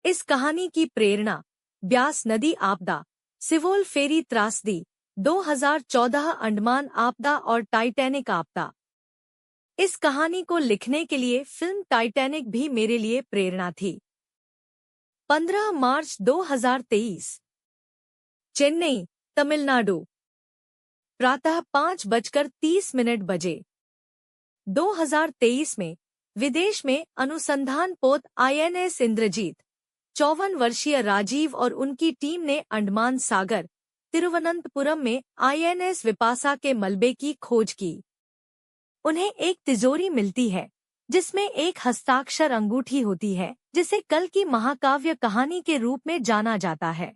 इस कहानी की प्रेरणा ब्यास नदी आपदा, सिवोल फेरी त्रासदी, 2014 अंडमान आपदा और टाइटैनिक आपदा। इस कहानी को लिखने के लिए फिल्म टाइटैनिक भी मेरे लिए प्रेरणा थी। 15 मार्च 2023, चेन्नई, तमिलनाडु। प्रातः 5:30 बजे। 2023 में विदेश में अनुसंधान पोत INS इंद्रजीत, 54 वर्षीय राजीव और उनकी टीम ने अंडमान सागर, तिरुवनंतपुरम में INS विपासा के मलबे की खोज की। उन्हें एक तिजोरी मिलती है जिसमें एक हस्ताक्षर अंगूठी होती है जिसे कल की महाकाव्य कहानी के रूप में जाना जाता है।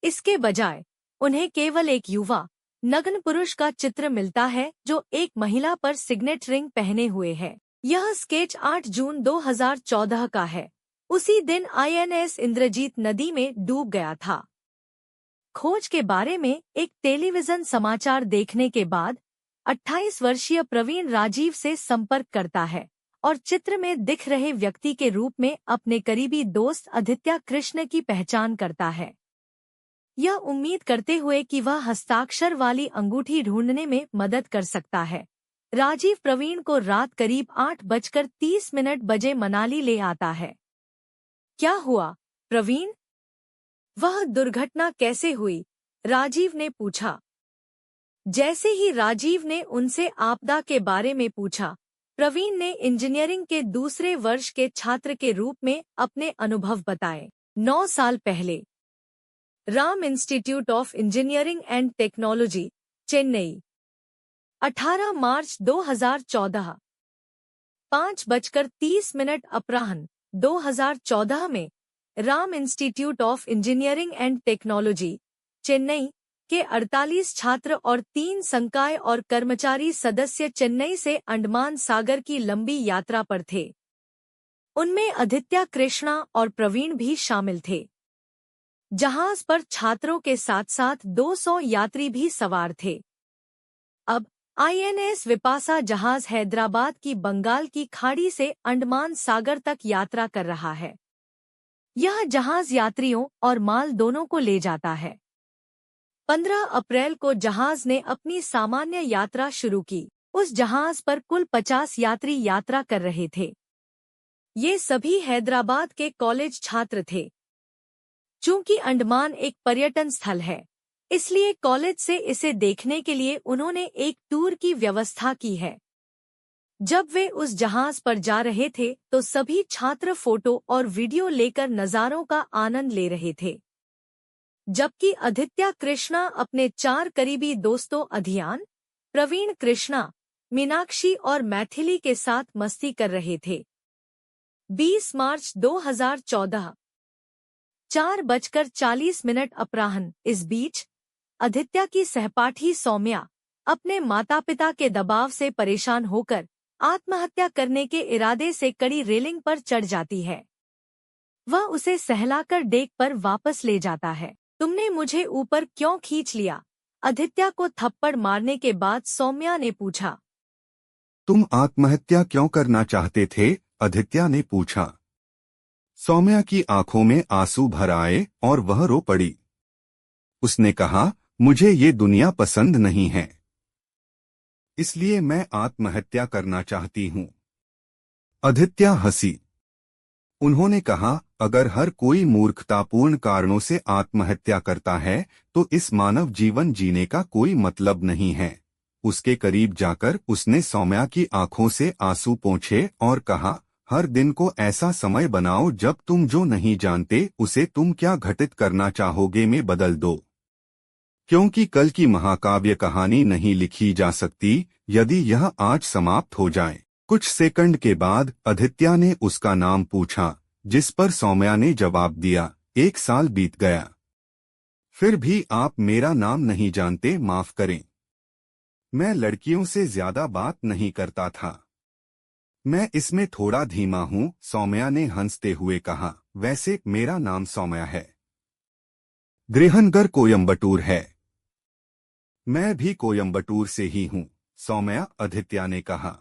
इसके बजाय उन्हें केवल एक युवा नग्न पुरुष का चित्र मिलता है जो एक महिला पर सिग्नेट रिंग पहने हुए है। यह स्केच 8 जून 2014 का है। उसी दिन INS इंद्रजीत नदी में डूब गया था। खोज के बारे में एक टेलीविजन समाचार देखने के बाद 28 वर्षीय प्रवीण राजीव से संपर्क करता है और चित्र में दिख रहे व्यक्ति के रूप में अपने करीबी दोस्त आदित्य कृष्ण की पहचान करता है। यह उम्मीद करते हुए कि वह हस्ताक्षर वाली अंगूठी ढूंढने में मदद कर सकता है, राजीव प्रवीण को रात करीब 8:30 बजे मनाली ले आता है। क्या हुआ, प्रवीण? वह दुर्घटना कैसे हुई? राजीव ने पूछा। जैसे ही राजीव ने उनसे आपदा के बारे में पूछा, प्रवीण ने इंजीनियरिंग के दूसरे वर्ष के छात्र के रूप में अपने अनुभव बताए। 9 साल पहले Ram institute of engineering and technology, Chennai. 18 मार्च 2014, 5:30 अपराह्न 2014 में Ram institute of engineering and technology, Chennai के 48 छात्र और 3 संकाय और कर्मचारी सदस्य चेन्नई से अंडमान सागर की लंबी यात्रा पर थे। उनमें आदित्य कृष्णा और प्रवीण भी शामिल थे। जहाज पर छात्रों के साथ साथ 200 यात्री भी सवार थे। अब INS विपासा जहाज हैदराबाद की बंगाल की खाड़ी से अंडमान सागर तक यात्रा कर रहा है। यह जहाज यात्रियों और माल दोनों को ले जाता है। 15 अप्रैल को जहाज ने अपनी सामान्य यात्रा शुरू की। उस जहाज पर कुल 50 यात्री यात्रा कर रहे थे। ये सभी हैदराबाद के कॉलेज छात्र थे। चूंकि अंडमान एक पर्यटन स्थल है, इसलिए कॉलेज से इसे देखने के लिए उन्होंने एक टूर की व्यवस्था की है। जब वे उस जहाज पर जा रहे थे तो सभी छात्र फोटो और वीडियो लेकर नज़ारों का आनंद ले रहे थे, जबकि आदित्य कृष्णा अपने 4 करीबी दोस्तों अधियान, प्रवीण कृष्णा, मीनाक्षी और मैथिली के साथ मस्ती कर रहे थे। 20 मार्च 2014, 4:40 अपराह्न। इस बीच आदित्य की सहपाठी सौम्या अपने माता पिता के दबाव से परेशान होकर आत्महत्या करने के इरादे से कड़ी रेलिंग पर चढ़ जाती है। वह उसे सहलाकर डेक पर वापस ले जाता है। तुमने मुझे ऊपर क्यों खींच लिया? आदित्य को थप्पड़ मारने के बाद सौम्या ने पूछा। तुम आत्महत्या क्यों करना चाहते थे? आदित्य ने पूछा। सौम्या की आंखों में आंसू भर आए और वह रो पड़ी। उसने कहा, मुझे ये दुनिया पसंद नहीं है, इसलिए मैं आत्महत्या करना चाहती हूँ। आदित्य हंसी। उन्होंने कहा, अगर हर कोई मूर्खतापूर्ण कारणों से आत्महत्या करता है तो इस मानव जीवन जीने का कोई मतलब नहीं है। उसके करीब जाकर उसने सौम्या की आंखों से आंसू पोंछे और कहा, हर दिन को ऐसा समय बनाओ जब तुम जो नहीं जानते उसे तुम क्या घटित करना चाहोगे में बदल दो, क्योंकि कल की महाकाव्य कहानी नहीं लिखी जा सकती यदि यह आज समाप्त हो जाए। कुछ सेकंड के बाद आदित्य ने उसका नाम पूछा, जिस पर सौम्या ने जवाब दिया, 1 साल बीत गया। फिर भी आप मेरा नाम नहीं जानते, माफ करें। मैं लड़कियों से ज्यादा बात नहीं करता था। मैं इसमें थोड़ा धीमा हूँ, सौम्या ने हंसते हुए कहा। वैसे मेरा नाम सौम्या है। गृहनगर कोयम्बटूर है। मैं भी कोयम्बटूर से ही हूँ, सौम्या, आदित्य ने कहा।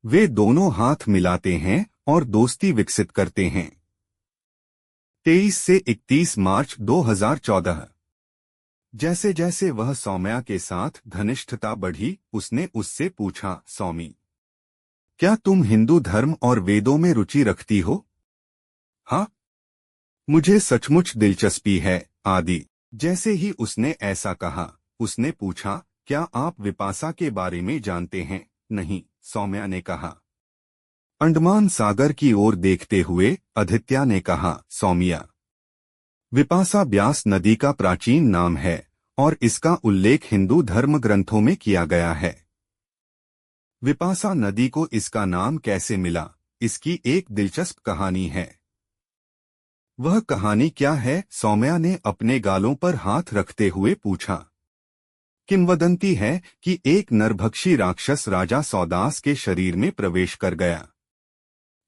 वे दोनों हाथ मिलाते हैं और दोस्ती विकसित करते हैं। 23 से 31 मार्च 2014। जैसे जैसे वह सौम्या के साथ घनिष्ठता बढ़ी, उसने उससे पूछा, सौमी, क्या तुम हिंदू धर्म और वेदों में रुचि रखती हो? हाँ, मुझे सचमुच दिलचस्पी है, आदि। जैसे ही उसने ऐसा कहा, उसने पूछा, क्या आप विपाशा के बारे में जानते हैं? नहीं, सौम्या ने कहा। अंडमान सागर की ओर देखते हुए आदित्य ने कहा, सौम्या, विपाशा ब्यास नदी का प्राचीन नाम है और इसका उल्लेख हिंदू धर्म ग्रंथों में किया गया है। विपाशा नदी को इसका नाम कैसे मिला, इसकी एक दिलचस्प कहानी है। वह कहानी क्या है? सौम्या ने अपने गालों पर हाथ रखते हुए पूछा। किंवदंती है कि एक नरभक्षी राक्षस राजा सौदास के शरीर में प्रवेश कर गया।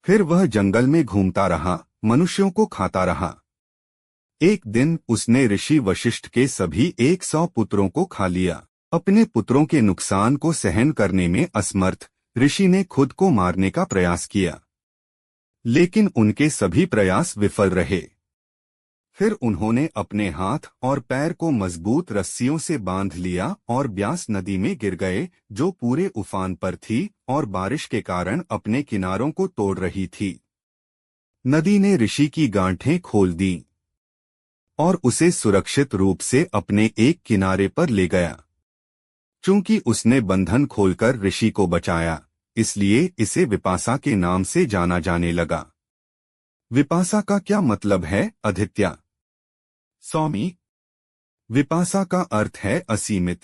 फिर वह जंगल में घूमता रहा, मनुष्यों को खाता रहा। एक दिन उसने ऋषि वशिष्ठ के सभी 100 पुत्रों को खा लिया। अपने पुत्रों के नुकसान को सहन करने में असमर्थ ऋषि ने खुद को मारने का प्रयास किया, लेकिन उनके सभी प्रयास विफल रहे। फिर उन्होंने अपने हाथ और पैर को मजबूत रस्सियों से बांध लिया और ब्यास नदी में गिर गए, जो पूरे उफान पर थी और बारिश के कारण अपने किनारों को तोड़ रही थी। नदी ने ऋषि की गांठें खोल दी और उसे सुरक्षित रूप से अपने एक किनारे पर ले गया। चूंकि उसने बंधन खोलकर ऋषि को बचाया, इसलिए इसे विपाशा के नाम से जाना जाने लगा। विपाशा का क्या मतलब है, आदित्य? सौमी, विपाशा का अर्थ है असीमित।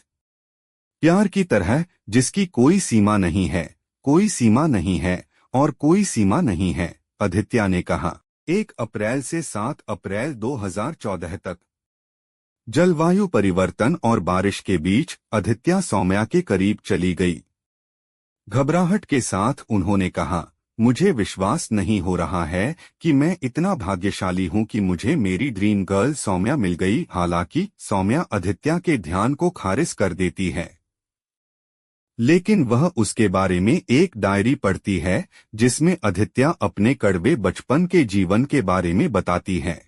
प्यार की तरह, जिसकी कोई सीमा नहीं है, कोई सीमा नहीं है और कोई सीमा नहीं है, आदित्य ने कहा। 1 अप्रैल से 7 अप्रैल 2014 तक। जलवायु परिवर्तन और बारिश के बीच आदित्य सौम्या के करीब चली गई। घबराहट के साथ उन्होंने कहा, मुझे विश्वास नहीं हो रहा है कि मैं इतना भाग्यशाली हूं कि मुझे मेरी ड्रीम गर्ल सौम्या मिल गई। हालांकि सौम्या आदित्य के ध्यान को खारिज कर देती है, लेकिन वह उसके बारे में एक डायरी पढ़ती है जिसमें आदित्य अपने कड़वे बचपन के जीवन के बारे में बताती है।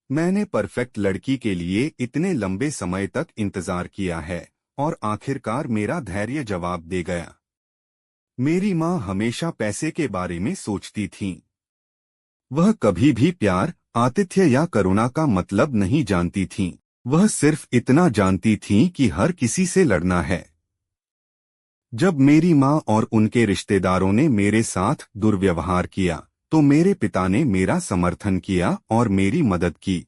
मैंने परफेक्ट लड़की के लिए इतने लंबे समय तक इंतजार किया है और आखिरकार मेरा धैर्य जवाब दे गया। मेरी माँ हमेशा पैसे के बारे में सोचती थी। वह कभी भी प्यार, आतिथ्य या करुणा का मतलब नहीं जानती थीं। वह सिर्फ इतना जानती थीं कि हर किसी से लड़ना है। जब मेरी माँ और उनके रिश्तेदारों ने मेरे साथ दुर्व्यवहार किया, तो मेरे पिता ने मेरा समर्थन किया और मेरी मदद की।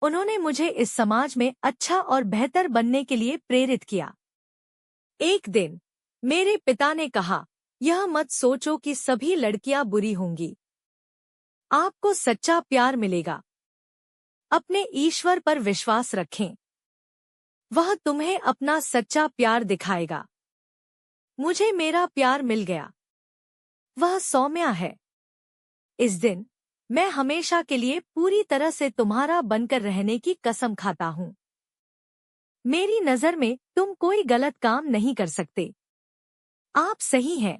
उन्होंने मुझे इस समाज में अच्छा और बेहतर बनने के लिए प्रेरित किया। एक दिन मेरे पिता ने कहा, यह मत सोचो कि सभी लड़कियां बुरी होंगी। आपको सच्चा प्यार मिलेगा। अपने ईश्वर पर विश्वास रखें, वह तुम्हें अपना सच्चा प्यार दिखाएगा। मुझे मेरा प्यार मिल गया, वह सौम्या है। इस दिन मैं हमेशा के लिए पूरी तरह से तुम्हारा बनकर रहने की कसम खाता हूँ। मेरी नजर में तुम कोई गलत काम नहीं कर सकते। आप सही हैं।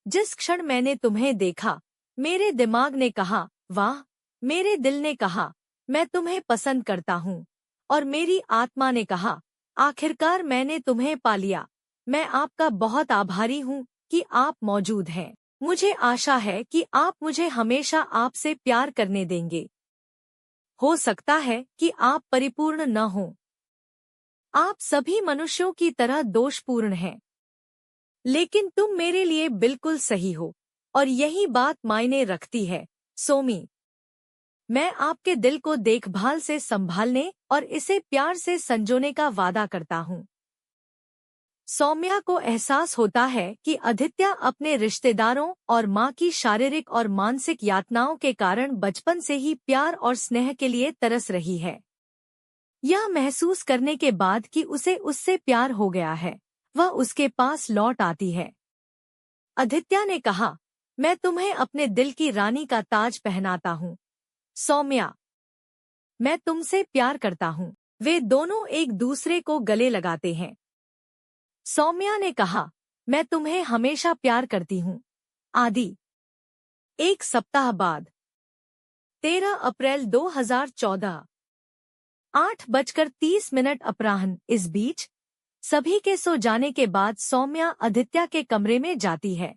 जिस क्षण मैंने तुम्हें देखा, मेरे दिमाग ने कहा, वाह। मेरे दिल ने कहा, मैं तुम्हें पसंद करता हूँ। और मेरी आत्मा ने कहा, आखिरकार मैंने तुम्हें पा लिया। मैं आपका बहुत आभारी हूँ कि आप मौजूद हैं। मुझे आशा है कि आप मुझे हमेशा आपसे प्यार करने देंगे। हो सकता है कि आप परिपूर्ण न हों। आप सभी मनुष्यों की तरह दोषपूर्ण हैं, लेकिन तुम मेरे लिए बिल्कुल सही हो और यही बात मायने रखती है, सोमी। मैं आपके दिल को देखभाल से संभालने और इसे प्यार से संजोने का वादा करता हूँ। सौम्या को एहसास होता है कि आदित्य अपने रिश्तेदारों और माँ की शारीरिक और मानसिक यातनाओं के कारण बचपन से ही प्यार और स्नेह के लिए तरस रही है। यह महसूस करने के बाद कि उसे उससे प्यार हो गया है, वह उसके पास लौट आती है। आदित्य ने कहा, मैं तुम्हें अपने दिल की रानी का ताज पहनाता हूँ, सौम्या। मैं तुमसे प्यार करता हूँ। वे दोनों एक दूसरे को गले लगाते हैं। सौम्या ने कहा, मैं तुम्हें हमेशा प्यार करती हूँ, आदि। 1 सप्ताह बाद 13 अप्रैल 2014 8:30 अपराह्न। इस बीच सभी के सो जाने के बाद सौम्या आदित्य के कमरे में जाती है।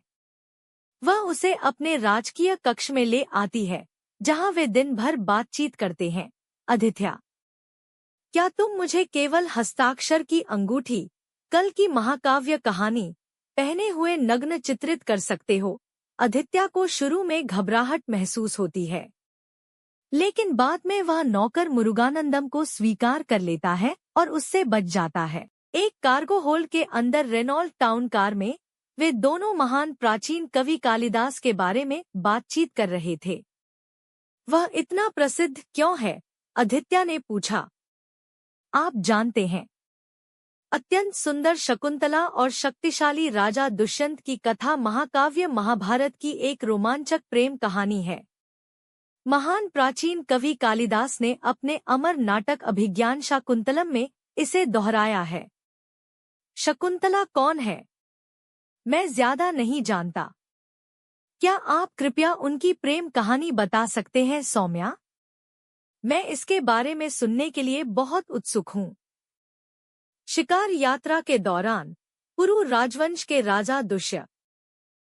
वह उसे अपने राजकीय कक्ष में ले आती है, जहां वे दिन भर बातचीत करते हैं। आदित्य, क्या तुम मुझे केवल हस्ताक्षर की अंगूठी, कल की महाकाव्य कहानी, पहने हुए नग्न चित्रित कर सकते हो? आदित्य को शुरू में घबराहट महसूस होती है, लेकिन बाद में वह नौकर मुरुगानंदम को स्वीकार कर लेता है और उससे बच जाता है। एक कार्गो होल्ड के अंदर रेनॉल्ट टाउन कार में वे दोनों महान प्राचीन कवि कालिदास के बारे में बातचीत कर रहे थे। वह इतना प्रसिद्ध क्यों है? आदित्य ने पूछा। आप जानते हैं, अत्यंत सुंदर शकुंतला और शक्तिशाली राजा दुष्यंत की कथा महाकाव्य महाभारत की एक रोमांचक प्रेम कहानी है। महान प्राचीन कवि कालिदास ने अपने अमर नाटक अभिज्ञान शाकुंतलम में इसे दोहराया है। शकुंतला कौन है? मैं ज्यादा नहीं जानता। क्या आप कृपया उनकी प्रेम कहानी बता सकते हैं सौम्या? मैं इसके बारे में सुनने के लिए बहुत उत्सुक हूँ। शिकार यात्रा के दौरान पुरु राजवंश के राजा दुष्य